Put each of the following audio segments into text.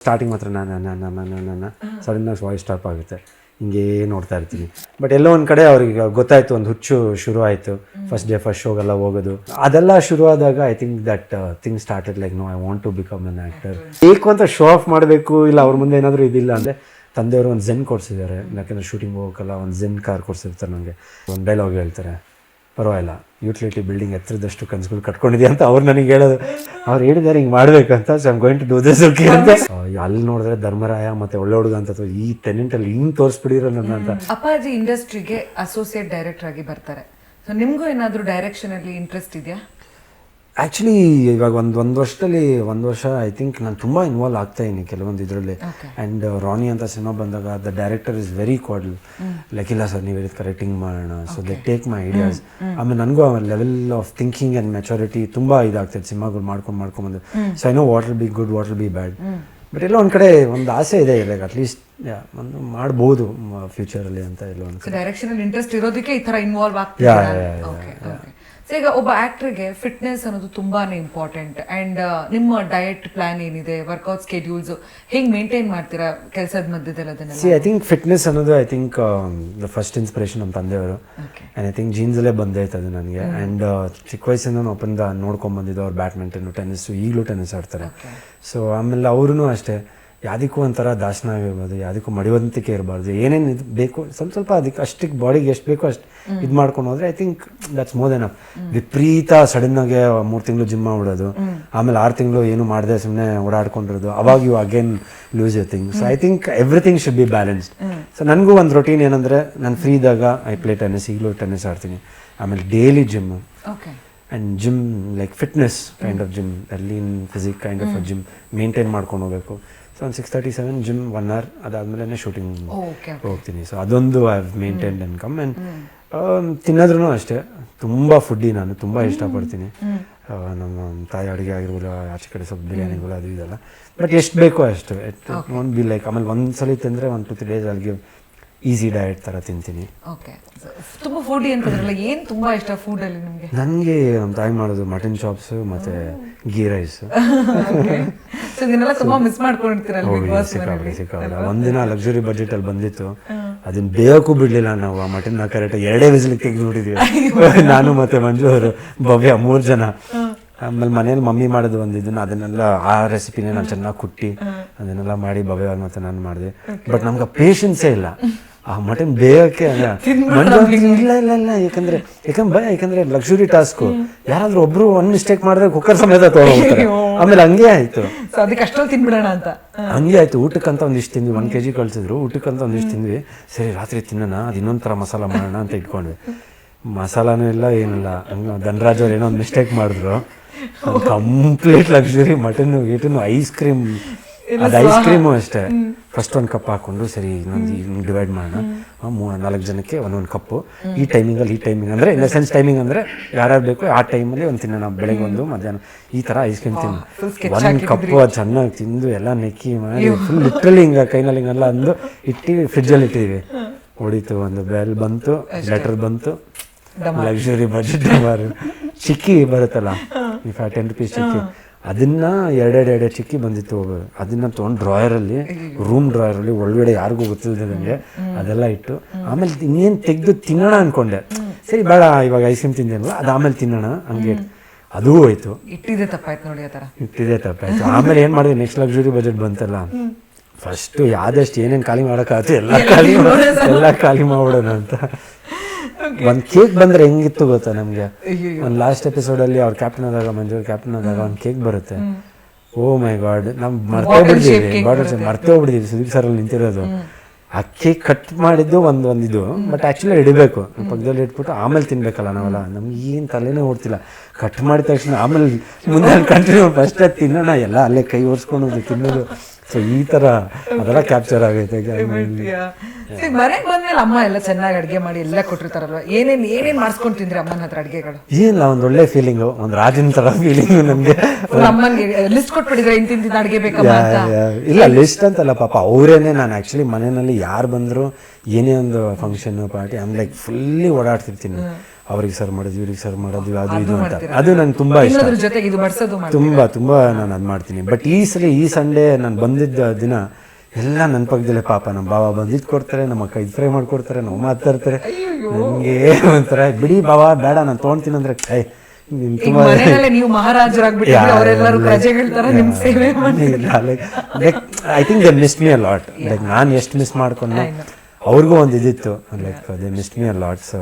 Starting ಮಾತ್ರ ನನ್ನ ಸಡನ್ನಾಗಿ ವಾಯ್ಸ್ ಸ್ಟಾಪ್ ಆಗುತ್ತೆ, ಹಿಂಗೆ ನೋಡ್ತಾ ಇರ್ತೀನಿ. ಬಟ್ ಎಲ್ಲೋ ಒಂದು ಕಡೆ ಅವ್ರಿಗೆ ಗೊತ್ತಾಯ್ತು, ಒಂದು ಹುಚ್ಚು ಶುರು ಆಯಿತು. ಫಸ್ಟ್ ಡೇ ಫಸ್ಟ್ ಶೋಗೆಲ್ಲ ಹೋಗೋದು ಅದೆಲ್ಲ ಶುರು ಆದಾಗ I think that thing started like no I want to become an actor. ಬೇಕು ಅಂತ ಶೋ ಆಫ್ ಮಾಡಬೇಕು, ಇಲ್ಲ ಅವ್ರ ಮುಂದೆ ಏನಾದರೂ ಇದಿಲ್ಲ ಅಂದರೆ ತಂದೆಯವರು ಒಂದು ಝೆನ್ ಕೊಡಿಸಿದ್ದಾರೆ. ಯಾಕೆಂದರೆ ಶೂಟಿಂಗ್ ಹೋಗೋಕ್ಕಲ್ಲ ಒಂದು ಝೆನ್ ಕಾರ್ ಕೊಡಿಸಿರ್ತಾರೆ ನನಗೆ. ಒಂದು ಡೈಲಾಗ್ ಹೇಳ್ತಾರೆ, ಪರವಾಗಿಲ್ಲ ಯುಟಿಲಿಟಿ ಬಿಲ್ಡಿಂಗ್ ಎತ್ತರದಷ್ಟು ಕನಸುಗಳು ಕಟ್ಕೊಂಡಿದ್ಯಾ ಅಂತ ಅವ್ರು ನನಗೆ ಹೇಳೋದು. ಅವ್ರು ಹೇಳಿದ್ದಾರೆ ಹಿಂಗೆ ಮಾಡಬೇಕಂತ, so I'm going to do this okay ಅಂತ. ಅಲ್ಲಿ ನೋಡಿದ್ರೆ ಧರ್ಮರಾಯ ಮತ್ತೆ ಒಳ್ಳೆ ಹುಡುಗ ಅಂತ ಈ ಟೆನೆಂಟಲ್ಲಿ ಹಿಂಗೆ ತೋರಿಸ್ಬಿಟ್ಟಿರೋ ನನ್ನ ಅಂತ. ಅಪ್ಪಾಜಿ ಇಂಡಸ್ಟ್ರಿಗೆ ಅಸೋಸಿಯೇಟ್ ಡೈರೆಕ್ಟರ್ ಆಗಿ ಬರ್ತಾರೆ. ಸೊ ನಿಮಗೂ ಏನಾದರೂ ಡೈರೆಕ್ಷನಲ್ಲಿ ಇಂಟ್ರೆಸ್ಟ್ ಇದೆಯಾ? ಆ್ಯಕ್ಚುಲಿ ಇವಾಗ ಒಂದು ವರ್ಷ ಐ ಥಿಂಕ್ ನಾನು ತುಂಬ ಇನ್ವಾಲ್ವ್ ಆಗ್ತಾ ಇದ್ದೀನಿ ಕೆಲವೊಂದು ಇದರಲ್ಲಿ. ಆ್ಯಂಡ್ ರಾನಿ ಅಂತ ಸಿನಿಮಾ ಬಂದಾಗ the director is very cordial, like ಇಲ್ಲ ಸರ್ ನೀವು ಹೇಳಿದ ಕರೆಕ್ಟಿಂಗ್ ಮಾಡೋಣ, so they take my ideas. ಆಮೇಲೆ ನನಗೂ level of thinking and maturity ತುಂಬ ಇದಾಗ್ತದೆ ಸಿನಿಮಾಗಳು ಮಾಡ್ಕೊಂಡು. So I know what will be good, what will be bad. But ಎಲ್ಲೋ ಒಂದು ಕಡೆ ಒಂದು ಆಸೆ ಇದೆ, ಲೈಕ್ ಅಟ್ಲೀಸ್ಟ್ ಒಂದು ಮಾಡ್ಬೋದು ಫ್ಯೂಚರಲ್ಲಿ ಅಂತ. ಎಲ್ಲೋ ಒಂದು ಡೈರೆಕ್ಷನಲ್ಲಿ ಇಂಟ್ರೆಸ್ಟ್ ಇರೋದಕ್ಕೆ ಈ ಥರ ಇನ್ವಾಲ್ವ್ ಆಗ್ತಿದೆ. ಈಗ ಒಬ್ಬ ಆಕ್ಟರ್ಗೆ ಫಿಟ್ನೆಸ್ ಅನ್ನೋದು ತುಂಬಾನೇ ಇಂಪಾರ್ಟೆಂಟ್. ಅಂಡ್ ನಿಮ್ಮ ಡಯಟ್ ಪ್ಲಾನ್ ಏನಿದೆ, ವರ್ಕೌಟ್ ಸ್ಕೆಡ್ಯೂಲ್ಸ್ ಹೆಂಗ್ ಮೇಂಟೈನ್ ಮಾಡ್ತೀರಾ ಕೆಲಸದ ಮಧ್ಯದಲ್ಲಿ ಅದನ್ನೆಲ್ಲ? ಐ ಥಿಂಕ್ ಫಿಟ್ನೆಸ್ ಅನ್ನೋದು I think the first inspiration ನಮ್ಮ ತಂದೆಯವರು. ಆ್ಯಂಡ್ ಐ ಥಿಂಕ್ ಜೀನ್ಸಲ್ಲೇ ಬಂದೈತೆ ಅದು ನನಗೆ. ಆ್ಯಂಡ್ ಚಿಕ್ಕ ವಯಸ್ಸಿಂದ ಒಪ್ಪಂದ ನೋಡ್ಕೊಂಡು ಬಂದಿದ್ದು ಅವ್ರು ಬ್ಯಾಡ್ಮಿಂಟನ್ನು, ಟೆನ್ನಿಸ್ಸು, ಈಗಲೂ ಟೆನ್ನಿಸ್ ಆಡ್ತಾರೆ. ಸೊ ಆಮೇಲೆ ಅವ್ರೂ ಅಷ್ಟೇ ಯಾವುದಕ್ಕೂ ಒಂಥರ ದಾಸನ ಆಗಿರ್ಬೋದು, ಯಾವುದಕ್ಕೂ ಮಡಿವಂತಿಕೆ ಇರಬಾರ್ದು. ಏನೇನು ಇದು ಬೇಕು ಸ್ವಲ್ಪ ಅದಕ್ಕೆ ಅಷ್ಟಕ್ಕೆ ಬಾಡಿಗೆ ಎಷ್ಟು ಬೇಕೋ ಅಷ್ಟು ಇದು ಮಾಡ್ಕೊಂಡು ಹೋದ್ರೆ I think that's more than of. ವಿಪರೀತ ಸಡನ್ನಾಗಿ 3 ತಿಂಗಳು ಜಿಮ್ ಮಾಡ್ಬಿಡೋದು, ಆಮೇಲೆ 6 ತಿಂಗಳು ಏನು ಮಾಡದೆ ಸುಮ್ಮನೆ ಓಡಾಡ್ಕೊಂಡಿರೋದು, ಅವಾಗ you again lose your thing. So I think everything should be balanced. So ನನಗೂ ಒಂದು ರೊಟೀನ್ ಏನಂದರೆ, ನಾನು ಫ್ರೀ ಇದ್ದಾಗ ಐ ಪ್ಲೇ ಟೆನ್ನಿಸ್, ಈಗಲೂ ಟೆನ್ನಿಸ್ ಆಡ್ತೀನಿ. ಆಮೇಲೆ daily gym and gym like fitness kind of gym, lean physique kind of gym maintain ಮಾಡ್ಕೊಂಡು ಹೋಗಬೇಕು. ಸೊ ಒಂದು 6:37 ಜಿಮ್ 1 hour, ಅದಾದಮೇಲೆ ಶೂಟಿಂಗ್ ಹೋಗ್ತೀನಿ. ಸೊ ಅದೊಂದು I have maintained income. And ತಿನ್ನೋದ್ರೂ ಅಷ್ಟೇ ತುಂಬ ಫುಡ್ಡಿ, ನಾನು ತುಂಬ ಇಷ್ಟಪಡ್ತೀನಿ. ನಮ್ಮ ತಾಯಿ ಅಡುಗೆ ಆಗಿರ್ಬೋದು, ಆಚೆ ಕಡೆ ಸ್ವಲ್ಪ ಬಿರಿಯಾನಿಗಳು ಅದು ಇದೆಲ್ಲ, ಬಟ್ ಎಷ್ಟು ಬೇಕೋ ಅಷ್ಟು. ಒಂದು ಬಿ ಲೈಕ್ ಆಮೇಲೆ ಒಂದ್ಸಲ ತಿಂದರೆ 1-2 days ಅಲ್ಲಿಗೆ ಈಸಿ ಡಯಟ್ ಥರ ತಿಂತೀನಿ. ತುಂಬ ಫುಡಿ ಅಂತಂದ್ರಲ್ಲ, ಏನು ತುಂಬ ಇಷ್ಟ ಫುಡಲ್ಲಿ ನಿಮಗೆ? ನನಗೆ ನಮ್ಮ ತಾಯಿ ಮಾಡೋದು ಮಟನ್ ಚಾಪ್ಸು ಮತ್ತು ಗೀ ರೈಸ್. ತುಂಬ ಮಿಸ್ ಮಾಡ್ಕೊಂಡಿರ್ತೀರಲ್ಲ? ಸಿಕ್ಕಾಬಿಡ. ಒಂದಿನ ಲಕ್ಸುರಿ ಬಜೆಟಲ್ಲಿ ಬಂದಿತ್ತು, ಅದನ್ನ ಬೇಯಕ್ಕೂ ಬಿಡಲಿಲ್ಲ ನಾವು. ಆ ಮಟನ್ನ ಕರೆಕ್ಟಾಗಿ 2 ವಿಸಿಲಿಗೆ ತೆಗೆದುಬಿಟ್ಟಿದ್ವಿ ನಾನು ಮತ್ತು ಮಂಜು ಅವರು, ಭವ್ಯ, 3 ಜನ. ಆಮೇಲೆ ಮನೇಲಿ ಮಮ್ಮಿ ಮಾಡೋದು ಒಂದಿದ್ದನ್ನು, ಅದನ್ನೆಲ್ಲ ಆ ರೆಸಿಪಿನೇ ನಾನು ಚೆನ್ನಾಗಿ ಕುಟ್ಟಿ ಅದನ್ನೆಲ್ಲ ಮಾಡಿ ಭವ್ಯ ಮತ್ತು ನಾನು ಮಾಡಿದೆ. ಬಟ್ ನಮ್ಗೆ ಪೇಷನ್ಸೇ ಇಲ್ಲ ಆ ಮಟನ್ ಬೇಯಕ್ಕೆ. ಇಲ್ಲ ಯಾಕಂದ್ರೆ ಲಕ್ಸುರಿ ಟಾಸ್ಕು. ಯಾರಾದ್ರೂ ಒಬ್ರು ಒಂದು ಮಿಸ್ಟೇಕ್ ಮಾಡಿದ್ರೆ ಕುಕ್ಕರ್ ಸಮೇತ ತೊಗೊಂಡ್ಬಿಡ್ತಾರೆ. ಆಮೇಲೆ ಹಂಗೆ ಆಯ್ತು, ತಿನ್ಬಿಡೋಣ ಅಂತ ಹಂಗೆ ಆಯ್ತು. ಊಟಕ್ಕಂತ ಒಂದಿಷ್ಟು ತಿಂದ್ವಿ, 1 kg ಕಳ್ಸಿದ್ರು. ಊಟಕ್ಕಂತ ಒಂದಿಷ್ಟು ತಿಂದ್ವಿ. ಸರಿ ರಾತ್ರಿ ತಿನ್ನೋಣ, ಅದು ಇನ್ನೊಂದು ಥರ ಮಸಾಲ ಮಾಡೋಣ ಅಂತ ಇಟ್ಕೊಂಡ್ವಿ. ಮಸಾಲಾನೂ ಇಲ್ಲ ಏನಿಲ್ಲ. ಹಂಗೆ ಧನರಾಜ್ ಅವ್ರು ಏನೋ ಒಂದು ಮಿಸ್ಟೇಕ್ ಮಾಡಿದ್ರು. ಕಂಪ್ಲೀಟ್ ಲಕ್ಸುರಿ ಮಟನ್ನು ಗೀಟನ್ನು, ಐಸ್ ಕ್ರೀಮ್, ಅದು ಐಸ್ ಕ್ರೀಮು ಅಷ್ಟೇ. ಫಸ್ಟ್ 1 ಕಪ್ ಹಾಕ್ಕೊಂಡು, ಸರಿ ಇನ್ನೊಂದು ಡಿವೈಡ್ ಮಾಡೋಣ, 3-4 ಜನಕ್ಕೆ ಒಂದೊಂದು ಕಪ್ಪು, ಈ ಟೈಮಿಂಗ್ ಅಂದರೆ ಇನ್ ದ ಸೆನ್ಸ್ ಟೈಮಿಂಗ್ ಅಂದರೆ ಯಾರ್ಯಾರು ಬೇಕು ಆ ಟೈಮಲ್ಲಿ ಒಂದು ತಿನ್ನೋಣ, ಬೆಳಗ್ಗೆ ಒಂದು ಮಧ್ಯಾಹ್ನ ಈ ಥರ ಐಸ್ ಕ್ರೀಮ್ ತಿನ್ನು. 1 ಕಪ್ಪು ಅದು ಚೆನ್ನಾಗಿ ತಿಂದು ಎಲ್ಲ ನೆಕ್ಕಿ ಮಾಡಿ ಫುಲ್ ಲಿಟ್ರಲಿ ಹಿಂಗೆ ಕೈನಲ್ಲಿ ಹಿಂಗೆಲ್ಲ ಅಂದು ಇಟ್ಟು ಫ್ರಿಜ್ಜಲ್ಲಿ ಇಟ್ಟಿದ್ವಿ. ಹೊಡಿತು, ಒಂದು ಬೆಲ್ ಬಂತು, ಲೆಟರ್ ಬಂತು, ಲಕ್ಸುರಿ ಬಜೆಟ್ ಚಿಕ್ಕಿ ಬರುತ್ತಲ್ಲ, ಈ 10 rupees ಚಿಕ್ಕಿ, ಅದನ್ನ 2 ಚಿಕ್ಕಿ ಬಂದಿತ್ತು. ಅದನ್ನ ತೊಗೊಂಡು ಡ್ರಾಯರಲ್ಲಿ, ರೂಮ್ ಡ್ರಾಯರಲ್ಲಿ ಒಳಗಡೆ ಯಾರಿಗೂ ಗೊತ್ತಿಲ್ಲದೆ ನನಗೆ ಅದೆಲ್ಲ ಇಟ್ಟು, ಆಮೇಲೆ ಇನ್ನೇನು ತೆಗೆದು ತಿನ್ನೋಣ ಅನ್ಕೊಂಡೆ. ಸರಿ ಬೇಡ ಇವಾಗ ಐಸ್ ಕ್ರೀಮ್ ತಿಂದೇನಲ್ಲ, ಅದು ಆಮೇಲೆ ತಿನ್ನೋಣ ಹಂಗೆ, ಅದೂ ಹೋಯ್ತು. ಇಟ್ಟಿದೆ ತಪ್ಪಾಯ್ತು ನೋಡಿ, ಆ ಥರ ಇಟ್ಟಿದೆ ತಪ್ಪಾಯ್ತು. ಆಮೇಲೆ ಏನು ಮಾಡಿದೆ, ನೆಕ್ಸ್ಟ್ ಲಕ್ಸುರಿ ಬಜೆಟ್ ಬಂತಲ್ಲ, ಫಸ್ಟು ಯಾವ್ದಷ್ಟು ಏನೇನು ಖಾಲಿ ಮಾಡೋಕ್ಕಾಗುತ್ತೆ ಎಲ್ಲ ಖಾಲಿ ಮಾಡ್ಬಿಡೋಣ ಅಂತ. ಒಂದು ಕೇಕ್ ಬಂದರೆ ಹೆಂಗಿತ್ತು ಗೊತ್ತಾ ನಮಗೆ? ಒಂದು ಲಾಸ್ಟ್ ಎಪಿಸೋಡಲ್ಲಿ ಅವ್ರು ಕ್ಯಾಪ್ಟನ್ ಆದಾಗ, ಮಂಜು ಕ್ಯಾಪ್ಟನ್ ಆದಾಗ ಒಂದು ಕೇಕ್ ಬರುತ್ತೆ. ಓ ಮೈ ಗಾಡ್, ನಾವು ಮರ್ತೇ ಹೋಗ್ಬಿಟ್ಟಿದ್ದೀವಿ ಸುದೀಪ್ ಸರಲ್ಲಿ ನಿಂತಿರೋದು. ಆ ಕೇಕ್ ಕಟ್ ಮಾಡಿದ್ದು ಒಂದಿದು, ಬಟ್ ಆ್ಯಕ್ಚುಲಿ ಇಡಬೇಕು ಪಕ್ಕದಲ್ಲಿ ಇಟ್ಬಿಟ್ಟು ಆಮೇಲೆ ತಿನ್ಬೇಕಲ್ಲ ನಾವೆಲ್ಲ. ನಮ್ಗೆ ಏನು ತಲೆನೇ ಓಡ್ತಿಲ್ಲ. ಕಟ್ ಮಾಡಿದ ತಕ್ಷಣ ಆಮೇಲೆ ಮುಂದೆ ಕಂಟಿನ್ಯೂ ಫಸ್ಟ್ ಅದು ತಿನ್ನೋಣ, ಎಲ್ಲ ಅಲ್ಲೇ ಕೈ ಒರೆಸ್ಕೊಂಡು ತಿನ್ನೋದು. ಸೊ ಈ ಥರ ಅದೆಲ್ಲ ಕ್ಯಾಪ್ಚರ್ ಆಗೈತೆ. ಮನೆಗೆ ಬಂದ್ಮೇಲೆ ಅಮ್ಮ ಎಲ್ಲ ಚೆನ್ನಾಗಿ ಅಡುಗೆ ಮಾಡಿ ಎಲ್ಲ ಕೊಟ್ಟಿರ್ತಾರಲ್ವ, ಏನೇನು ಮಾಡಿಸ್ಕೊಂಡು ತಿಂದ್ರಿ ಅಮ್ಮನ ಹತ್ರ ಅಡುಗೆಗಳು? ಏನಿಲ್ಲ, ಒಂದು ಒಳ್ಳೆ ಫೀಲಿಂಗು, ಒಂದು ರಾಜನ ಥರ ಫೀಲಿಂಗು ನಮಗೆ. ಅಮ್ಮನಿಗೆ ಲಿಸ್ಟ್ ಕೊಟ್ಬಿಟ್ಟಿದ್ರೆ ಇಂತಿಂದ ಅಡುಗೆ ಬೇಕಮ್ಮ ಅಂತ? ಇಲ್ಲ ಲಿಸ್ಟ್ ಅಂತಲ್ಲ, ಪಾಪ ಅವರೇನೆ. ನಾನು ಆ್ಯಕ್ಚುಲಿ ಮನೆಯಲ್ಲಿ ಯಾರು ಬಂದರೂ ಏನೇ ಒಂದು function party I'm like fully ಓಡಾಡ್ತಿರ್ತೀನಿ. ಅವ್ರಿಗೆ ಸರ್ವ್ ಮಾಡೋದು ಇವ್ರಿಗೆ ಸರ್ವ್ ಮಾಡೋದು ಅದು ಇದು ಅಂತ ಅದು ನಂಗೆ ತುಂಬ ಇಷ್ಟ. ಇನ್ನೊಂದ್ರ ಜೊತೆಗೆ ಇದು ಬಡ್ಸೋದು ತುಂಬ ನಾನು ಅದು ಮಾಡ್ತೀನಿ. ಬಟ್ ಈ ಸಂಡೇ ನಾನು ಬಂದಿದ್ದ ದಿನ ಎಲ್ಲ ನನ್ನ ಪಕ್ಕದಲ್ಲೇ ಪಾಪ ನಮ್ಮ ಬಾವ ಬಂದಿದ್ದು ಕೊಡ್ತಾರೆ, ನಮ್ಮ ಅಕ್ಕ ಇದು ಫ್ರೈ ಮಾಡಿಕೊಡ್ತಾರೆ, ನಾವು ಮಾತಾಡ್ತಾರೆ. ನನಗೆ ಒಂಥರ ಬಿಡಿ ಬಾವ ಬೇಡ ನಾನು ತೊಗೊಳ್ತೀನಿ ಅಂದರೆ ತುಂಬ ನೀವು ಮಹಾರಾಜರಾಗ್ಬಿಟ್ಟು ಅವರೆಲ್ಲರೂ ಪ್ರಜೆಗಳ ಥರ ನಿಮ್ಮ ಸೇವೆ like I think they miss me a lot. Like ನಾನು ಎಷ್ಟು ಮಿಸ್ ಮಾಡ್ಕೊಂಡು ಅವ್ರಿಗೂ ಒಂದು ಇದಿತ್ತು, like they miss me a lot. So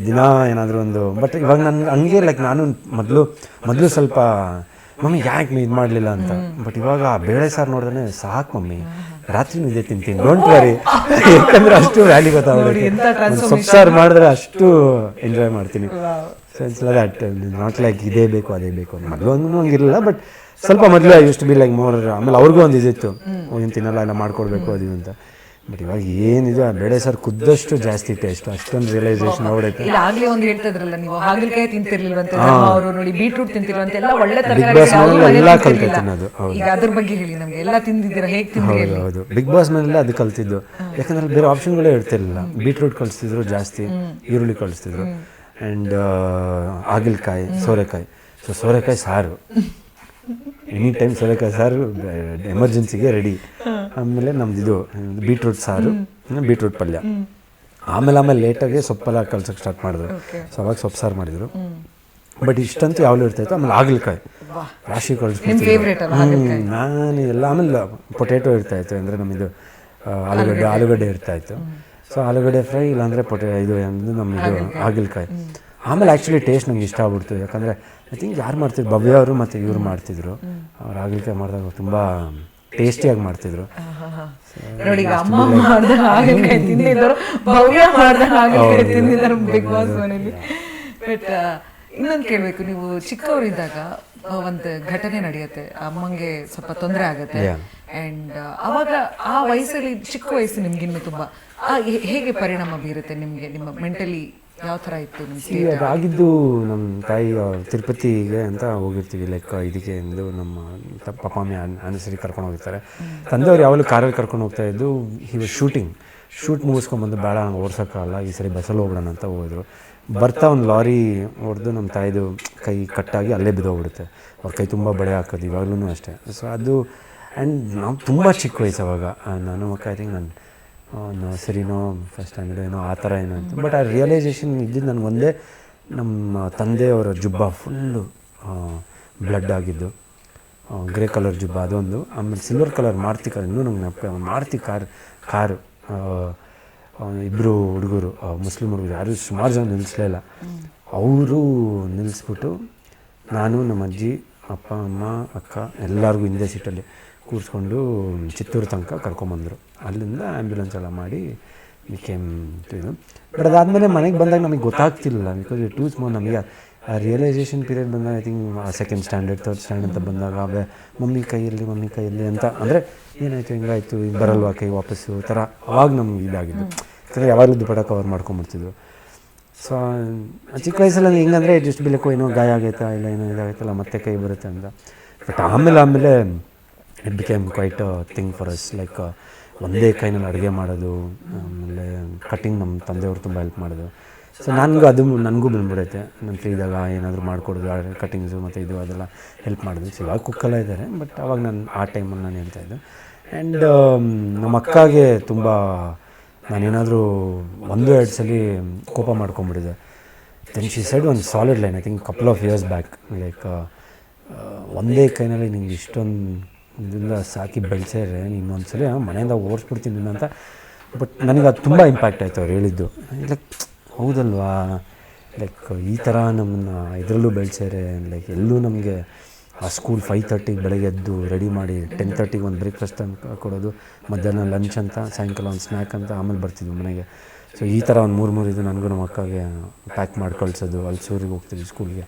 ದಿನ ಏನಾದರೂ ಒಂದು ಬಟ್ ಇವಾಗ ನಾನು ಹಂಗೆ ಲೈಕ್ ನಾನು ಮೊದಲು ಸ್ವಲ್ಪ ಮಮ್ಮಿ ಯಾಕೆ ಇದು ಮಾಡಲಿಲ್ಲ ಅಂತ. ಬಟ್ ಇವಾಗ ಬೇಳೆ ಸಾರು ನೋಡಿದ್ರೆ ಸಾಕು ಮಮ್ಮಿ, ರಾತ್ರಿನೂ ಇದೇ ತಿಂತೀನಿ, ಡೋಂಟ್ ವರಿ. ಯಾಕಂದ್ರೆ ಅಷ್ಟು ವ್ಯಾಲ್ಯೂ ಗೊತ್ತಾಗುತ್ತೆ. ಸೊಪ್ಪು ಸಾರು ಮಾಡಿದ್ರೆ ಅಷ್ಟು ಎಂಜಾಯ್ ಮಾಡ್ತೀನಿ. So it's that not like ಇದೇ ಬೇಕು ಅದೇ ಬೇಕು ಅಂತ. ಮೊದಲು ಹಂಗಿರಲಿಲ್ಲ, ಬಟ್ ಸ್ವಲ್ಪ ಮೊದಲು I used to be like more. ಆಮೇಲೆ ಅವ್ರಿಗೂ ಒಂದು ಇದಿತ್ತು, ಏನು ತಿನ್ನಲ್ಲ ಎಲ್ಲ ಮಾಡ್ಕೊಡ್ಬೇಕು ಅದು ಅಂತ. ಬಟ್ ಇವಾಗ ಏನಿದೆ ಆ ಬೇಳೆ ಸಾರು ಕುದ್ದಷ್ಟು ಜಾಸ್ತಿ ಟೇಸ್ಟ್, ಅಷ್ಟೊಂದು ರಿಯಲೈಸೇಷನ್ ನೋಡೈತೆ. ಆಗ್ಲೇ ಒಂದು ಹೇಳ್ತಿದ್ರಲ್ಲ ನೀವು ಹಾಗಲಕಾಯಿ ತಿಂತಿರ್ಲಿಲ್ವಂತೆ, ಅವರು ನೋಡಿ ಬೀಟ್ರೂಟ್ ತಿಂತಿರುವಂತೆ ಎಲ್ಲ ಒಳ್ಳೆ ಬಿಗ್ ಬಾಸ್ ಮನೆಲ್ಲ ಎಲ್ಲ ಕಲ್ತೆ ತಿನ್ನೋದು. ಈಗ ಅದ್ರ ಬಗ್ಗೆ ಹೇಳಿ ನಮಗೆ, ಎಲ್ಲ ತಿಂದಿದ್ದೀರಾ, ಹೇಗೆ ತಿಂದಿರಿ? ಹೌದು, ಬಿಗ್ ಬಾಸ್ ಮನೆಲ್ಲ ಅದು ಕಲ್ತಿದ್ದು. ಯಾಕಂದ್ರೆ ಬೇರೆ ಆಪ್ಷನ್ಗಳೇ ಇರ್ತಿರ್ಲಿಲ್ಲ. ಬೀಟ್ರೂಟ್ ಕಳಿಸ್ತಿದ್ರು ಜಾಸ್ತಿ, ಈರುಳ್ಳಿ ಕಳಿಸ್ತಿದ್ರು, ಆ್ಯಂಡ್ ಹಾಗಲಕಾಯಿ, ಸೋರೆಕಾಯಿ. ಸೊ ಸೋರೆಕಾಯಿ ಸಾರು ಎನಿ ಟೈಮ್, ಸೋರೆಕಾಯಿ ಸಾರು ಎಮರ್ಜೆನ್ಸಿಗೆ ರೆಡಿ. ಆಮೇಲೆ ನಮ್ದು ಇದು ಬೀಟ್ರೂಟ್ ಸಾರು, ಬೀಟ್ರೂಟ್ ಪಲ್ಯ. ಆಮೇಲೆ ಲೇಟಾಗಿ ಸೊಪ್ಪೆಲ್ಲ ಕಲ್ಸೋಕ್ಕೆ ಸ್ಟಾರ್ಟ್ ಮಾಡಿದ್ರು. ಸೊ ಅವಾಗ ಸೊಪ್ಪು ಸಾರು ಮಾಡಿದರು. ಬಟ್ ಇಷ್ಟಂತೂ ಯಾವಾಗಲೂ ಇರ್ತಾಯಿತ್ತು. ಆಮೇಲೆ ಹಾಗಲಕಾಯಿ ರಾಶಿ ಕಳಿಸ್ಬಿಡ್ತಿದ್ರು ನಾನು ಎಲ್ಲ. ಆಮೇಲೆ ಪೊಟೇಟೊ ಇರ್ತಾಯಿತ್ತು, ಅಂದರೆ ನಮ್ಮದು ಆಲೂಗಡ್ಡೆ ಇರ್ತಾಯಿತ್ತು. ಸೊ ಆಲೂಗಡ್ಡೆ ಫ್ರೈ, ಇಲ್ಲಾಂದರೆ ಇದು ನಮ್ಮದು ಹಾಗಲಕಾಯಿ. ಆಮೇಲೆ ಆ್ಯಕ್ಚುಲಿ ಟೇಸ್ಟ್ ನಂಗೆ ಇಷ್ಟ ಆಗ್ಬಿಡ್ತು. ಯಾಕಂದರೆ ಐ ಥಿಂಕ್ ಯಾರು ಮಾಡ್ತಿದ್ರು, ಭವ್ಯ ಅವರು ಮತ್ತು ಇವರು ಮಾಡ್ತಿದ್ರು. ಅವ್ರು ಹಾಗಲಕಾಯಿ ಮಾಡಿದಾಗ ತುಂಬ ಟೇಸ್ಟಿಯಾಗಿ ಮಾಡ್ತಿದ್ರು. ನೋಡಿ ಅಮ್ಮ ಮಾಡ್ದ ಹಾಗಲಕಾಯಿ ತಿಂದಿದ್ರು, ಭವ್ಯ ಮಾಡ್ದ ಹಾಗಲಕಾಯಿ ತಿಂದಿದ್ದಾರೆ ಬಿಗ್ ಬಾಸ್ ಮನೇಲಿ. ಬಟ್ ಇನ್ನೊಂದು ಕೇಳಬೇಕು, ನೀವು ಚಿಕ್ಕವರಿದ್ದಾಗ ಒಂದು ಘಟನೆ ನಡೆಯುತ್ತೆ, ಅಮ್ಮಂಗೆ ಸ್ವಲ್ಪ ತೊಂದರೆ ಆಗುತ್ತೆ, ಆ್ಯಂಡ್ ಅವಾಗ ಆ ವಯಸ್ಸಲ್ಲಿ, ಚಿಕ್ಕ ವಯಸ್ಸು ನಿಮ್ಗಿನ್ನು ತುಂಬ ಹೇಗೆ ಪರಿಣಾಮ ಬೀರುತ್ತೆ ನಿಮಗೆ, ನಿಮ್ಮ ಮೆಂಟಲಿ ಯಾವ ಥರ ಇತ್ತು ನಿಮಗೆ? ಅದಾಗಿದ್ದು ನಮ್ಮ ತಾಯಿ ತಿರುಪತಿಗೆ ಅಂತ ಹೋಗಿರ್ತೀವಿ, ಲೈಕ್ ಇದಕ್ಕೆ ಎಂದು ನಮ್ಮ ಪಪ್ಪ ಮಮ್ಮಿ ಆನಿವರ್ಸರಿ ಕರ್ಕೊಂಡು ಹೋಗಿರ್ತಾರೆ. ತಂದೆಯವ್ರು ಯಾವಾಗಲೂ ಕಾರಲ್ಲಿ ಕರ್ಕೊಂಡು ಹೋಗ್ತಾ ಇದ್ದು. ಶೂಟ್ ಮುಗಿಸ್ಕೊಂಡ್ಬಂದು ಬೇಡ ನಂಗೆ ಓಡ್ಸೋಕ್ಕಾಗಲ್ಲ, ಈ ಸರಿ ಬಸ್ಸಲ್ಲಿ ಹೋಗ್ಬಿಡೋಣ ಅಂತ ಹೋದ್ರು. ಬರ್ತಾ ಒಂದು ಲಾರಿ ಹೊಡೆದು ನಮ್ಮ ತಾಯಿದು ಕೈ ಕಟ್ಟಾಗಿ ಅಲ್ಲೇ ಬಿದ್ದೋಗ್ಬಿಡುತ್ತೆ. ಅವ್ರ ಕೈ ತುಂಬ ಬಳೆ ಹಾಕೋದು ಇವಾಗಲೂ ಅಷ್ಟೇ. ಸೊ ಅದು ಆ್ಯಂಡ್ ನಾವು ತುಂಬ ಚಿಕ್ಕ ವಯಸ್ಸು ಅವಾಗ. ನಾನು ಐ ಥಿಂಕ್ ನಾನು ನರ್ಸರಿನೋ ಫಸ್ಟ್ ಸ್ಟ್ಯಾಂಡರ್ಡ್ ಏನೋ ಆ ಥರ ಏನೋ ಅಂತ. ಬಟ್ ಆ ರಿಯಲೈಸೇಷನ್ ಇದ್ದಿದ್ದು ನನಗೆ ಒಂದೇ, ನಮ್ಮ ತಂದೆಯವರ ಜುಬ್ಬ ಫುಲ್ಲು ಬ್ಲಡ್ ಆಗಿದ್ದು, ಗ್ರೇ ಕಲರ್ ಜುಬ್ಬ ಅದೊಂದು. ಆಮೇಲೆ ಸಿಲ್ವರ್ ಕಲರ್ ಮಾರುತಿ ಕಾರ್, ಇನ್ನೂ ನಂಗೆ ನೆನಪು, ಮಾರುತಿ ಕಾರು ಇಬ್ಬರು ಹುಡುಗರು, ಮುಸ್ಲಿಮ್ ಹುಡುಗರು, ಯಾರು ಸುಮಾರು ಜನ ನಿಲ್ಲಿಸಲೇ ಇಲ್ಲ. ಅವರು ನಿಲ್ಲಿಸ್ಬಿಟ್ಟು ನಾನು, ನಮ್ಮ ಅಜ್ಜಿ, ಅಪ್ಪ, ಅಮ್ಮ, ಅಕ್ಕ ಎಲ್ಲರಿಗೂ ಹಿಂದೆ ಸೀಟಲ್ಲಿ ಕೂರಿಸ್ಕೊಂಡು ಚಿತ್ತೂರು ತನಕ ಕರ್ಕೊಂಬಂದರು. ಅಲ್ಲಿಂದ ಆ್ಯಂಬ್ಯುಲೆನ್ಸ್ ಎಲ್ಲ ಮಾಡಿ ಬಿಕೇಮ್ ಇದು. ಬಟ್ ಅದಾದಮೇಲೆ ಮನೆಗೆ ಬಂದಾಗ ನಮಗೆ ಗೊತ್ತಾಗ್ತಿಲ್ಲ, ಬಿಕಾಸ್ ಇಟ್ ಟೂ ಸ್ಮಾಲ್. ನಮಗೆ ಆ ರಿಯಲೈಸೇಷನ್ ಪೀರಿಯಡ್ ಬಂದಾಗ I think second standard, third standard ಅಂತ ಬಂದಾಗ ಮಮ್ಮಿ ಕೈಯಲ್ಲಿ ಅಂತ, ಅಂದರೆ ಏನಾಯಿತು ಹಿಂಗಾಯಿತು, ಈಗ ಬರಲ್ವಾ ಕೈ ವಾಪಸ್ಸು ಥರ. ಅವಾಗ ನಮ್ಗೆ ಇದಾಗಿದ್ದು, ಯಾಕಂದರೆ ಯಾವಾಗಲೂ ದುಪ್ಪಟ ಕವರ್ ಮಾಡ್ಕೊಂಬಿಡ್ತಿದ್ರು. ಸೊ ಚಿಕ್ಕ ವಯಸ್ಸಲ್ಲಿ ಹಿಂಗಂದರೆ ಜಸ್ಟ್ ಬಿಲಕ್ಕೋ ಏನೋ ಗಾಯ ಆಗೈತಾ, ಇಲ್ಲ ಏನೋ ಇದಾಗೈತಲ್ಲ ಮತ್ತೆ ಕೈ ಬರುತ್ತೆ ಅಂತ. ಬಟ್ ಆಮೇಲೆ it became quite thing for us. Like ಒಂದೇ ಕೈನಲ್ಲಿ ಅಡುಗೆ ಮಾಡೋದು, ಆಮೇಲೆ ಕಟ್ಟಿಂಗ್ ನಮ್ಮ ತಂದೆಯವರು ತುಂಬ ಹೆಲ್ಪ್ ಮಾಡೋದು. ಸೊ ನನಗೂ ಬಂದ್ಬಿಡೈತೆ. ನಾನು ಫ್ರೀ ಇದ್ದಾಗ ಏನಾದರೂ ಮಾಡಿಕೊಡೋದು, ಕಟ್ಟಿಂಗ್ಸು ಮತ್ತು ಇದು ಅದೆಲ್ಲ ಹೆಲ್ಪ್ ಮಾಡೋದು. ಸೊ ಇವಾಗ ಕುಕ್ಕೆಲ್ಲ ಇದ್ದಾರೆ, ಬಟ್ ಅವಾಗ ನಾನು ಆ ಟೈಮಲ್ಲಿ ನಾನು ಹೇಳ್ತಾಯಿದ್ದೆ. ಆ್ಯಂಡ್ ನಮ್ಮ ಅಕ್ಕಗೆ ತುಂಬ ನಾನೇನಾದರೂ 1-2 ಸಲ ಕೋಪ ಮಾಡ್ಕೊಂಬಿಟ್ಟಿದ್ದೆ. ದೆನ್ ಶಿ ಸೈಡ್ ಒಂದು solid line, I think couple of years back, like ಒಂದೇ ಕೈನಲ್ಲಿ ನಿಂಗೆ ಇಷ್ಟೊಂದು ಇದೆಲ್ಲ ಸಾಕಿ ಬೆಳೆಸಿದ್ರೆ ನೀನು ಒಂದ್ಸಲ ಮನೆಯಿಂದ ಓಡಿಸ್ಬಿಡ್ತೀನಿ ಅಂತ. ಬಟ್ ನನಗೆ ಅದು ತುಂಬ ಇಂಪ್ಯಾಕ್ಟ್ ಆಯಿತು ಅವ್ರು ಹೇಳಿದ್ದು. ಲೈಕ್ ಹೌದಲ್ವಾ, ಲೈಕ್ ಈ ಥರ ನಮ್ಮನ್ನು ಇದರಲ್ಲೂ ಬೆಳೆಸ್ಯಾರೆ. ಲೈಕ್ ಎಲ್ಲೂ ನಮಗೆ ಆ ಸ್ಕೂಲ್ 5:30 ಬೆಳಗ್ಗೆ ಎದ್ದು ರೆಡಿ ಮಾಡಿ 10:30 ಒಂದು ಬ್ರೇಕ್ಫಾಸ್ಟ್ ಅಂತ ಕೊಡೋದು, ಮಧ್ಯಾಹ್ನ ಲಂಚ್ ಅಂತ, ಸಾಯಂಕಾಲ ಒಂದು ಸ್ನ್ಯಾಕ್ ಅಂತ, ಆಮೇಲೆ ಬರ್ತಿದ್ವಿ ಮನೆಗೆ. ಸೊ ಈ ಥರ ಒಂದು 3 ಇದು ನನಗೂ ನಮ್ಮ ಅಕ್ಕಗೆ ಪ್ಯಾಕ್ ಮಾಡಿ ಕಳಿಸೋದು, ಅಲ್ಲಿ ಸೂರಿಗೆ ಹೋಗ್ತಿದ್ವಿ ಸ್ಕೂಲ್ಗೆ.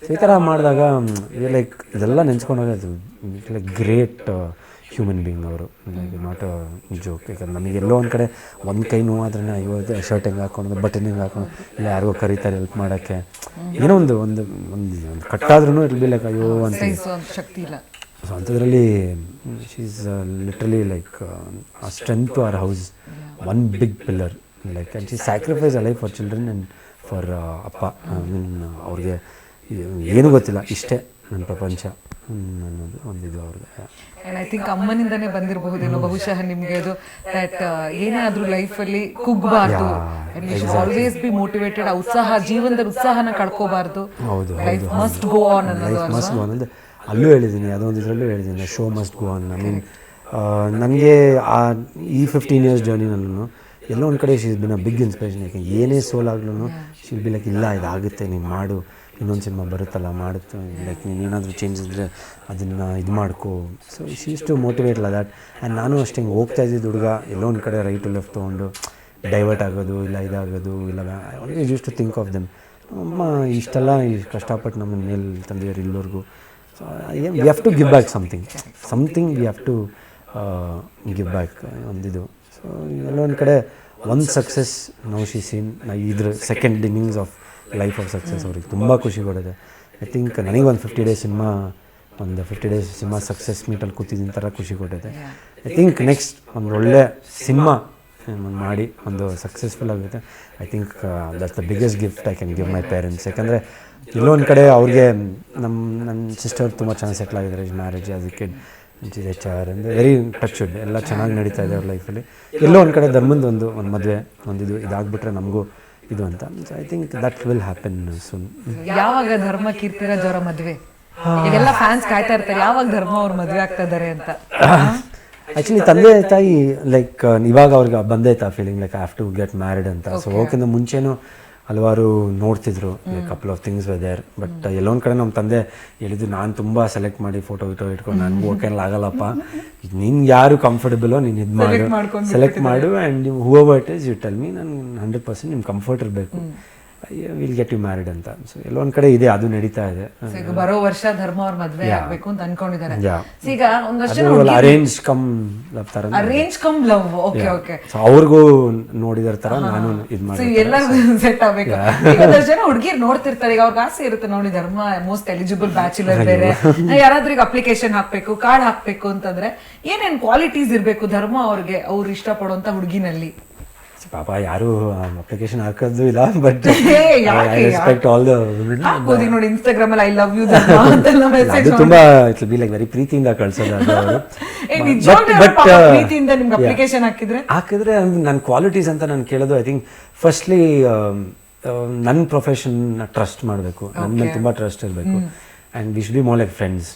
ಸೊ ಈ ಥರ ಮಾಡಿದಾಗ ಲೈಕ್ ಇದೆಲ್ಲ ನೆನೆಸ್ಕೊಂಡಾಗ ಅದು ಲೈಕ್ ಗ್ರೇಟ್ ಹ್ಯೂಮನ್ ಬೀಯಿಂಗ್ ಅವರು, ಲೈಕ್ ನಾಟ್ ಅ ಜೋಕ್. ಯಾಕಂದ್ರೆ ನಮಗೆಲ್ಲೋ ಒಂದು ಕಡೆ ಒಂದು ಕೈ ನೋವಾದ್ರೆ ಅಯ್ಯೋ ಶರ್ಟ್ ಹೆಂಗೆ ಹಾಕೊಂಡು, ಬಟನ್ ಹೆಂಗೆ ಹಾಕೊಂಡು, ಇಲ್ಲ ಯಾರಿಗೋ ಕರೀತಾರೆ ಹೆಲ್ಪ್ ಮಾಡೋಕ್ಕೆ, ಏನೋ ಒಂದು ಒಂದು ಒಂದು ಕಟ್ಟಾದ್ರೂ ಇಟ್ ಬಿ ಲೈಕ್ ಅಯ್ಯೋ ಅಂತ ಶಕ್ತಿ ಇಲ್ಲ. ಸೊ ಅಂಥದ್ರಲ್ಲಿ she is literally like a strength to our house, one big pillar. Like and she sacrifice a life for children and for ಅಪ್ಪ. ಮೀನ್ ಅವ್ರಿಗೆ ಏನೂ ಗೊತ್ತಿಲ್ಲ, ಇಷ್ಟೇ ನನ್ನ ಪ್ರಪಂಚ ಅನ್ನೋದು ಒಂದಿದು ಅವ್ರದ್ದು. ಆ್ಯಂಡ್ ಐ ಥಿಂಕ್ ಅಮ್ಮನಿಂದನೇ ಬಂದಿರಬಹುದೇನೋ ಬಹುಶಃ ನಿಮಗೆ ಅದು ದಟ್ ಏನೇ ಆದರೂ ಲೈಫಲ್ಲಿ ಕುಗ್ಬಾರ್ದು, ಆಲ್ವೇಸ್ ಬಿ ಮೋಟಿವೇಟೆಡ್, ಉತ್ಸಾಹ, ಜೀವನದ ಉತ್ಸಾಹನ ಕಳ್ಕೋಬಾರ್ದು, ಲೈಫ್ ಮಸ್ಟ್ ಗೋ ಆನ್ ಅನ್ನೋದು. ಅಲ್ಲೂ ಹೇಳಿದ್ದೀನಿ, ಅದೊಂದು ಇದರಲ್ಲೂ ಹೇಳಿದ್ದೀನಿ, show must go on. I mean ನನಗೆ ಈ 15 years ಜರ್ನಿನಲ್ಲೂ ಎಲ್ಲೋ ಒಂದು ಕಡೆ she's been a big inspiration. ಯಾಕೆ ಏನೇ ಸೋಲಾಗ್ಲೂ ಶೀಲ್ ಬಿ ಲೈಕ್, ಇಲ್ಲ ಇದಾಗುತ್ತೆ, ನೀನು ಮಾಡು, ಇನ್ನೊಂದು ಸಿನಿಮಾ ಬರುತ್ತಲ್ಲ, ಮಾಡುತ್ತೆ, ಲೈಕ್ ನೀನು ಏನಾದರೂ ಚೇಂಜ್ ಇದ್ದರೆ ಅದನ್ನು ಇದು ಮಾಡ್ಕೋ. ಸೊ ಶೀಸ್ ಟು ಮೋಟಿವೇಟ್ ಅಲ್ಲ ದ್ಯಾಟ್. ಆ್ಯಂಡ್ ನಾನು ಅಷ್ಟೇ ಹಿಂಗೆ ಹೋಗ್ತಾ ಇದ್ದಿದ್ದು ಹುಡುಗ ಎಲ್ಲೋ ಒಂದು ಕಡೆ ರೈಟ್ ಟು ಲೆಫ್ಟ್ ತೊಗೊಂಡು ಡೈವರ್ಟ್ ಆಗೋದು, ಇಲ್ಲ ಇದಾಗೋದು, ಇಲ್ಲ always use to think of them. ಅಮ್ಮ ಇಷ್ಟೆಲ್ಲ ಕಷ್ಟಪಟ್ಟು ನಮ್ಮ ಮೇಲೆ ತಂದೆಯವರು ಇಲ್ಲವರೆಗೂ. So we have to give back something we have to give back ಒಂದಿದು. ಸೊ ಎಲ್ಲೋ ಒಂದು ಕಡೆ ಒಂದು ಸಕ್ಸಸ್ ನೌ ಶಿ ಸೀನ್, ಇದ್ರ second innings of life of success ಅವ್ರಿಗೆ ತುಂಬ ಖುಷಿ ಕೊಡಿದೆ. ಐ ಥಿಂಕ್ ನನಗೆ ಒಂದು 50 days ಸಿನಿಮಾ ಸಕ್ಸಸ್ ಮೀಟಲ್ಲಿ ಕೂತಿದ್ದೀನಿ ಥರ ಖುಷಿ ಕೊಟ್ಟಿದೆ. ಐ ಥಿಂಕ್ ನೆಕ್ಸ್ಟ್ ಒಂದು ಒಳ್ಳೆ ಸಿನಿಮಾ ಮಾಡಿ ಒಂದು ಸಕ್ಸಸ್ಫುಲ್ ಆಗುತ್ತೆ. I think that's the biggest gift I can give my parents. ಯಾಕಂದರೆ ಎಲ್ಲೋ ಒಂದು ಕಡೆ ಅವ್ರಿಗೆ ನನ್ನ ಸಿಸ್ಟರ್ ತುಂಬ ಚೆನ್ನಾಗಿ ಸೆಟ್ಲ್ ಆಗಿದ್ದಾರೆ, ಮ್ಯಾರೇಜ್, ಅದಕ್ಕೆ HR ಅಂದರೆ ವೆರಿ ಟಚ್ಡ್, ಎಲ್ಲ ಚೆನ್ನಾಗಿ ನಡೀತಾ ಇದೆ ಅವ್ರ ಲೈಫಲ್ಲಿ. ಎಲ್ಲೋ ಒಂದು ಕಡೆ ಧರ್ಮದ ಒಂದು ಮದುವೆ ಒಂದಿದು ಇದಾಗ್ಬಿಟ್ರೆ ನಮಗೂ ಇದು ಅಂತ. I think that will happen soon. ಯಾವಾಗ ಧರ್ಮ ಕೀರ್ತಿರಾಜ್ ಅವರ ಮದುವೆ? ಈಗೆಲ್ಲ ಫ್ಯಾನ್ಸ್ ಕಾಯ್ತಾ ಇರ್ತಾರೆ, ಯಾವಾಗ ಧರ್ಮ ಅವ್ರ ಮದುವೆ ಆಗ್ತಾ ಇದ್ದಾರೆ ಅಂತ. ಆ್ಯಕ್ಚುಲಿ ತಂದೆ ತಾಯಿ ಲೈಕ್ ಇವಾಗ ಅವ್ರಿಗೆ ಬಂದೈತಾ feeling like I have to get married ಅಂತ. ಸೊ ಹೋಗೋಕ್ಕಿಂತ ಮುಂಚೆನೂ ಹಲವಾರು ನೋಡ್ತಿದ್ರು, like couple of things were there. But ಎಲ್ಲೊಂದು ಕಡೆ ನಮ್ಮ ತಂದೆ ಹೇಳಿದ್ದು, ನಾನು ತುಂಬ ಸೆಲೆಕ್ಟ್ ಮಾಡಿ ಫೋಟೋ ಇಟ್ಕೊಂಡು ನನಗೂ ಓಕೆಲ್ಲ ಆಗಲ್ಲಪ್ಪ, ನಿನ್ಗೆ ಯಾರು ಕಂಫರ್ಟಬಲೋ ನೀನು ಇದು ಮಾಡು, ಸೆಲೆಕ್ಟ್ ಮಾಡು, ಆ್ಯಂಡ್ ನೀವು however it is you tell me, ನಾನು 100% ನಿಮ್ಮ ಕಂಫರ್ಟ್ ಇರಬೇಕು, ವಿಲ್ ಗೆಟ್ ಯು ಮ್ಯಾರಿಡ್ ಅಂತ. ಸೊ ಎಲ್ಲೊಂದು ಕಡೆ ಇದೆ, ಅದು ನಡೀತಾ ಇದೆ. ಈಗ ಬರೋ ವರ್ಷ ಧರ್ಮ ಅವ್ರ ಮದುವೆ ಆಗಬೇಕು ಅಂತ ಅನ್ಕೊಂಡಿದ್ದಾರೆ. ಈಗ ಒಂದಷ್ಟು ಅರೇಂಜ್ ಕಮ್ ಲವ್ ತರ, arrange come love, okay okay. So ಅವ್ರಿಗೂ ನೋಡಿದರ ತರ ನಾನು ಇದು ಮಾಡಿ ಎಲ್ಲರಿಗೂ ಸೆಟ್ ಆಗ್ಬೇಕು. ಈಗ ಒಂದಷ್ಟು ಜನ ಹುಡುಗಿರು ನೋಡ್ತಿರ್ತಾರೆ, ಈಗ ಅವ್ರಿಗೆ ಆಸೆ ಇರುತ್ತೆ ನೋಡಿ ಧರ್ಮ ಮೋಸ್ಟ್ ಎಲಿಜಿಬಲ್ ಬ್ಯಾಚುಲರ್ ಬೇರೆ, ಯಾರಾದ್ರೂ ಈಗ ಅಪ್ಲಿಕೇಶನ್ ಹಾಕ್ಬೇಕು, ಕಾರ್ಡ್ ಹಾಕ್ಬೇಕು ಅಂತಂದ್ರೆ ಏನೇನ್ ಕ್ವಾಲಿಟೀಸ್ ಇರ್ಬೇಕು ಧರ್ಮ ಅವ್ರಿಗೆ, ಅವ್ರು ಇಷ್ಟಪಡುವಂತ ಹುಡುಗಿನಲ್ಲಿ? ಪಾಪ ಯಾರು ಅಪ್ಲಿಕೇಶನ್ ಹಾಕೋದು ಇಲ್ಲ, but I respect all the women. ನೋಡಿ ಇನ್ಸ್ಟಾಗ್ರಾಮ್ ಅಲ್ಲಿ ಐ ಲವ್ ಯು ಧರ್ಮ ಅಂತೆಲ್ಲ ಮೆಸೇಜ್, ಅದು ತುಂಬಾ it will be like very ಪ್ರೀತಿಯಿಂದ ಕಳ್ಸೋದು ಅದು ಅವರು. ಬಟ್ ಪ್ರೀತಿಯಿಂದ ನಿಮ್ಗೆ ಅಪ್ಲಿಕೇಶನ್ ಹಾಕಿದ್ರೆ ನನ್ನ ಕ್ವಾಲಿಟೀಸ್ ಅಂತ ನಾನು ಕೇಳೋದು, ಐ ಥಿಂಕ್ ಫಸ್ಟ್ಲಿ ನನ್ನ ಪ್ರೊಫೆಷನ್ ಟ್ರಸ್ಟ್ ಮಾಡಬೇಕು, ನನ್ನ ಮೇಲೆ ತುಂಬ ಟ್ರಸ್ಟ್ ಇರಬೇಕು, and we should be more like friends.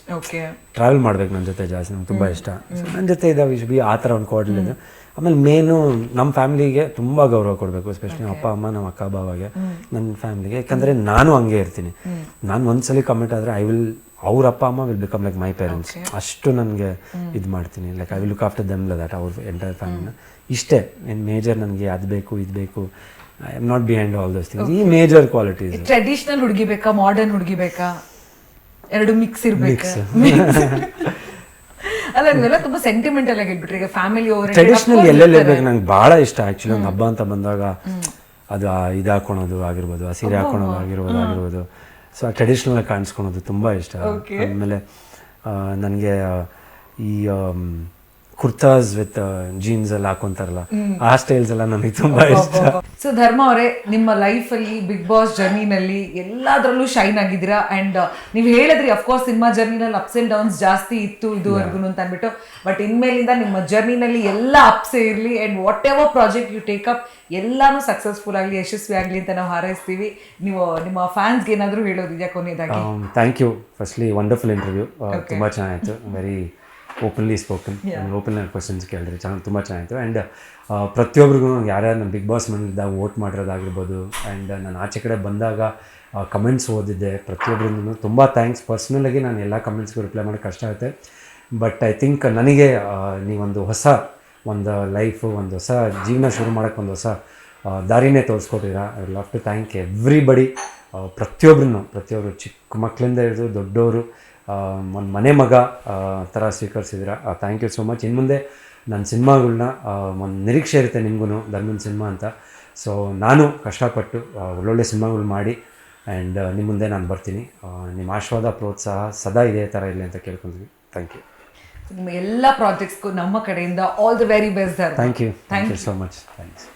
Travel ಮಾಡ್ಬೇಕು ನನ್ನ ಜೊತೆ ಜಾಸ್ತಿ, ನಂಗೆ ತುಂಬ ಇಷ್ಟ. ನನ್ನ ಜೊತೆ ಇದ್ದಾಗ ವಿ ಶುಡ್ ಬಿ ಆ ಥರ ಒಂದು ಕೋಆರ್ಡಿನೇಟ್. ಆಮೇಲೆ ಮೇನು ನಮ್ಮ ಫ್ಯಾಮಿಲಿಗೆ ತುಂಬ ಗೌರವ ಕೊಡಬೇಕು, ಎಸ್ಪೆಷಲಿ ನಮ್ಮ ಅಪ್ಪ ಅಮ್ಮ, ನಮ್ಮ ಅಕ್ಕ ಬಾವಾಗೆ, ನನ್ನ ಫ್ಯಾಮಿಲಿಗೆ. ಯಾಕಂದರೆ ನಾನು ಹಂಗೆ ಇರ್ತೀನಿ, ನಾನು ಒಂದ್ಸಲಿ ಕಮಿಟ್ ಆದರೆ ಅವ್ರ ಅಪ್ಪ ಅಮ್ಮ will become like my parents. ಅಷ್ಟು ನನಗೆ ಇದು ಮಾಡ್ತೀನಿ, like I will look after them that ಅವ್ರ ಎಂಟೈರ್ ಫ್ಯಾಮಿಲಿನ. ಇಷ್ಟೇ ಏನು ಮೇಜರ್ ನನಗೆ ಅದು ಬೇಕು ಇದು ಬೇಕು, I am not behind all those things. ಈ ಮೇಜರ್ ಕ್ವಾಲಿಟೀಸ್. ಟ್ರೆಡಿಷನಲ್ ಹುಡುಗಿ ಬೇಕಾ, ಮಾಡರ್ನ್ ಹುಡುಗಿ ಬೇಕಾ, ಎರಡು ಮಿಕ್ಸ್ ಇರ್ಬೇಕು? ಅಲ್ಲ ನೀವೆಲ್ಲ ತುಂಬಾ ಸೆಂಟಿಮೆಂಟಲ್ ಆಗಿ ಹೇಳ್ಬಿಟ್ರಿ. ಈಗ ಫ್ಯಾಮಿಲಿ ಓವರ್ ಟ್ರೆಡಿಷನಲ್ ಎಲ್ಲೆಲ್ಲ ಇರ್ಬೇಕು ನಂಗೆ ಭಾಳ ಇಷ್ಟ. ಆ್ಯಕ್ಚುಲಿ ಒಂದು ಹಬ್ಬ ಅಂತ ಬಂದಾಗ ಅದು ಇದು ಹಾಕೊಳೋದು ಆಗಿರ್ಬೋದು, ಆ ಸೀರೆ ಹಾಕೊಳೋದು ಆಗಿರ್ಬೋದು. ಸೊ ಆ ಟ್ರೆಡಿಷ್ನಲ್ ಕಾಣಿಸ್ಕೊಳೋದು ತುಂಬ ಇಷ್ಟ. ಆಮೇಲೆ ನನಗೆ ಈ ಕುರ್ತಾಸ್ ವಿತ್ ಜೀನ್ಸ್ ಎಲ್ಲ ಹಾಕೊಂತಾರಲ್ಲ, ಆ ಸ್ಟೈಲ್ಸ್ ಎಲ್ಲ ನನಗೆ ತುಂಬಾ ಇಷ್ಟ. ಸೊ ಧರ್ಮ ಅವರೇ, ನಿಮ್ಮ ಲೈಫ್ ಅಲ್ಲಿ ಬಿಗ್ ಬಾಸ್ ಜರ್ನಿನಲ್ಲಿ ಎಲ್ಲಾದ್ರಲ್ಲೂ ಶೈನ್ ಆಗಿದ್ದೀರಾ. ಅಂಡ್ ನೀವು ಹೇಳಿದ್ರಿ ಅಫ್ಕೋರ್ಸ್ ಸಿನಿಮಾ ಜರ್ನಿನಲ್ಲಿ ಅಪ್ಸ್ ಅಂಡ್ ಡೌನ್ಸ್ ಜಾಸ್ತಿ ಇತ್ತು ಇದುವರೆಗೂ ಅಂತ ಅಂದ್ಬಿಟ್ಟು, ಬಟ್ ಇನ್ಮೇಲಿಂದ ನಿಮ್ಮ ಜರ್ನಿನಲ್ಲಿ ಎಲ್ಲ ಅಪ್ಸೇ ಇರಲಿ, and whatever project you take up ಎಲ್ಲಾನು ಸಕ್ಸಸ್ಫುಲ್ ಆಗಲಿ, ಯಶಸ್ವಿ ಆಗಲಿ ಅಂತ ನಾವು ಹಾರೈಸ್ತೀವಿ. ನೀವು ನಿಮ್ಮ ಫ್ಯಾನ್ಸ್ಗೆ ಏನಾದರೂ ಹೇಳೋದಿದೆಯಾ ಕೊನೆಯದಾಗಿ? Thank you. Firstly wonderful interview, ತುಂಬ ಚೆನ್ನಾಗಿತ್ತು. Very openly spoken, open questions ಕೇಳಿದ್ರೆ ತುಂಬ ಚೆನ್ನಾಗಿತ್ತು. ಆ್ಯಂಡ್ ಪ್ರತಿಯೊಬ್ಬರಿಗೂ ಯಾರ್ಯಾರು ನನ್ನ ಬಿಗ್ ಬಾಸ್ ಮನೆಯಿದ್ದಾಗ ವೋಟ್ ಮಾಡಿರೋದಾಗಿರ್ಬೋದು, ಆ್ಯಂಡ್ ನಾನು ಆಚೆ ಕಡೆ ಬಂದಾಗ ಕಮೆಂಟ್ಸ್ ಓದಿದ್ದೆ ಪ್ರತಿಯೊಬ್ಬರಿಂದೂ ತುಂಬ ಥ್ಯಾಂಕ್ಸ್. ಪರ್ಸ್ನಲಾಗಿ ನಾನು ಎಲ್ಲ ಕಮೆಂಟ್ಸ್ಗೂ ರಿಪ್ಲೈ ಮಾಡೋಕ್ಕೆ ಕಷ್ಟ ಆಗುತ್ತೆ. ಬಟ್ ಐ ಥಿಂಕ್ ನನಗೆ ನೀವೊಂದು ಹೊಸ ಒಂದು ಲೈಫು, ಒಂದು ಹೊಸ ಜೀವನ ಶುರು ಮಾಡೋಕ್ಕೆ ಒಂದು ಹೊಸ ದಾರಿನೇ ತೋರಿಸ್ಕೊಟ್ಟಿದ್ದೀರಾ. I will love to thank everybody. ಪ್ರತಿಯೊಬ್ಬರು ಚಿಕ್ಕ ಮಕ್ಕಳಿಂದ ಹಿಡಿದು ದೊಡ್ಡವರು, ಒಂದು ಮನೆ ಮಗ ಥರ ಸ್ವೀಕರಿಸಿದ್ದೀರಾ. Thank you so much. ಇನ್ನು ಮುಂದೆ ನನ್ನ ಸಿನಿಮಾಗಳನ್ನ ಒಂದು ನಿರೀಕ್ಷೆ ಇರುತ್ತೆ ನಿಮಗೂ, ಧರ್ಮನ ಸಿನಿಮಾ ಅಂತ. ಸೊ ನಾನು ಕಷ್ಟಪಟ್ಟು ಒಳ್ಳೊಳ್ಳೆ ಸಿನಿಮಾಗಳು ಮಾಡಿ ಆ್ಯಂಡ್ ನಿಮ್ಮ ಮುಂದೆ ನಾನು ಬರ್ತೀನಿ. ನಿಮ್ಮ ಆಶೀರ್ವಾದ ಪ್ರೋತ್ಸಾಹ ಸದಾ ಇದೇ ಥರ ಇರಲಿ ಅಂತ ಕೇಳ್ಕೊತೀನಿ. Thank you. ನಿಮ್ಮ ಎಲ್ಲ ಪ್ರಾಜೆಕ್ಟ್ಸ್ಗೂ ನಮ್ಮ ಕಡೆಯಿಂದ all the very best. Thank you so much. Thanks.